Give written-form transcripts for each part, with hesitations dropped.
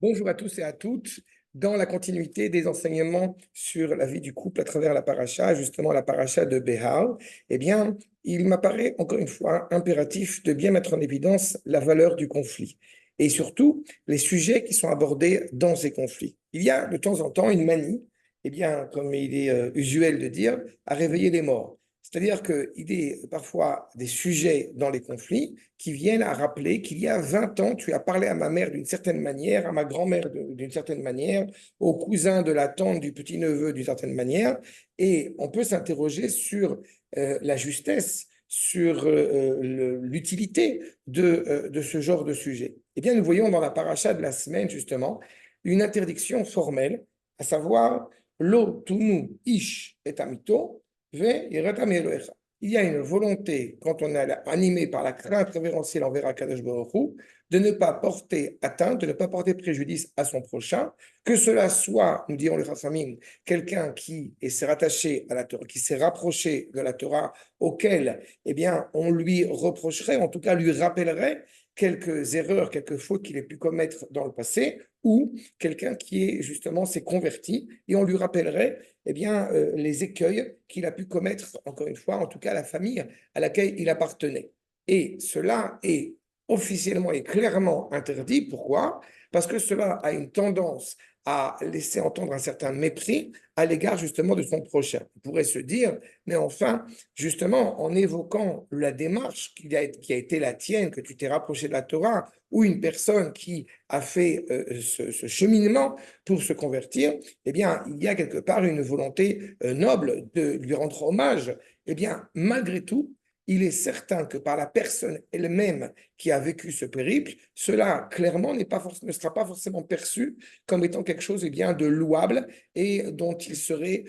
Bonjour à tous et à toutes. Dans la continuité des enseignements sur la vie du couple à travers la paracha, justement la paracha de Béhar, eh bien, il m'apparaît encore une fois impératif de bien mettre en évidence la valeur du conflit et surtout les sujets qui sont abordés dans ces conflits. Il y a de temps en temps une manie, eh bien, comme il est usuel de dire, à réveiller les morts. C'est-à-dire qu'il y a parfois des sujets dans les conflits qui viennent à rappeler qu'il y a 20 ans, tu as parlé à ma mère d'une certaine manière, à ma grand-mère d'une certaine manière, au cousin de la tante du petit-neveu d'une certaine manière, et on peut s'interroger sur la justesse, sur l'utilité de ce genre de sujet. Eh bien, nous voyons dans la paracha de la semaine, justement, une interdiction formelle, à savoir Lo tunu ish et amito, ve yiratam Elohecha. Il y a une volonté, quand on est animé par la crainte révérentielle envers Akadosh Baruch Hu, de ne pas porter atteinte, de ne pas porter préjudice à son prochain, que cela soit, nous dirons les Chachamim, quelqu'un qui s'est rattaché à la Torah, qui s'est rapproché de la Torah, auquel, eh bien, on lui reprocherait, en tout cas lui rappellerait quelques erreurs, quelques fautes qu'il ait pu commettre dans le passé, ou quelqu'un qui est justement s'est converti et on lui rappellerait eh bien, les écueils qu'il a pu commettre, encore une fois, en tout cas la famille à laquelle il appartenait. Et cela est officiellement et clairement interdit. Pourquoi? Parce que cela a une tendance à laisser entendre un certain mépris à l'égard justement de son prochain. On pourrait se dire, mais enfin, justement, en évoquant la démarche qui a été la tienne, que tu t'es rapproché de la Torah, ou une personne qui a fait ce cheminement pour se convertir, eh bien, il y a quelque part une volonté noble de lui rendre hommage. Eh bien, malgré tout, il est certain que par la personne elle-même qui a vécu ce périple, cela clairement ne sera pas forcément perçu comme étant quelque chose eh bien, de louable et dont il serait,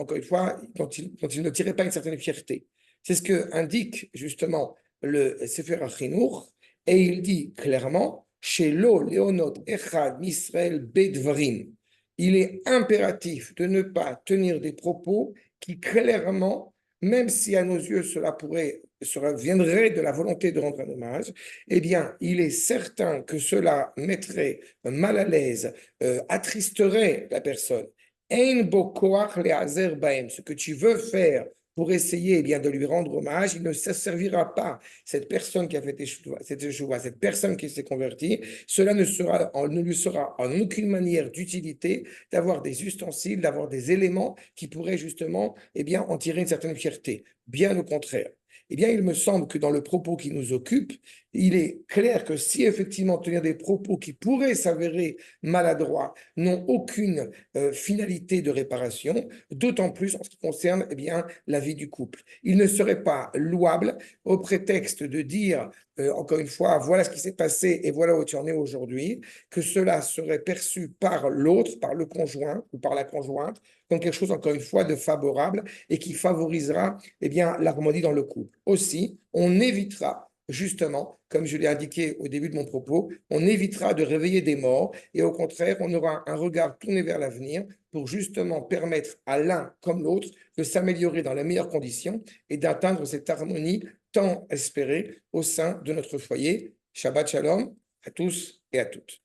encore une fois, dont il ne tirait pas une certaine fierté. C'est ce que indique justement le Sefer HaChinuch, et il dit clairement, chez lo Leonot Echad Misrael Bedvarim, il est impératif de ne pas tenir des propos qui clairement, même si à nos yeux cela viendrait de la volonté de rendre un hommage, eh bien, il est certain que cela mettrait mal à l'aise, attristerait la personne. Ein bo koach le'azer baem. Ce que tu veux faire pour essayer eh bien, de lui rendre hommage, il ne se servira pas. Cette personne qui a fait cette personne qui s'est convertie, cela ne lui sera en aucune manière d'utilité d'avoir des ustensiles, d'avoir des éléments qui pourraient justement eh bien, en tirer une certaine fierté. Bien au contraire. Eh bien, il me semble que dans le propos qui nous occupe, il est clair que si effectivement tenir des propos qui pourraient s'avérer maladroits n'ont aucune finalité de réparation, d'autant plus en ce qui concerne eh bien, la vie du couple. Il ne serait pas louable au prétexte de dire, encore une fois, voilà ce qui s'est passé et voilà où tu en es aujourd'hui, que cela serait perçu par l'autre, par le conjoint ou par la conjointe, comme quelque chose, encore une fois, de favorable et qui favorisera eh bien, l'harmonie dans le couple. Aussi, on évitera justement, comme je l'ai indiqué au début de mon propos, on évitera de réveiller des morts et au contraire, on aura un regard tourné vers l'avenir pour justement permettre à l'un comme l'autre de s'améliorer dans les meilleures conditions et d'atteindre cette harmonie tant espérée au sein de notre foyer. Shabbat Shalom à tous et à toutes.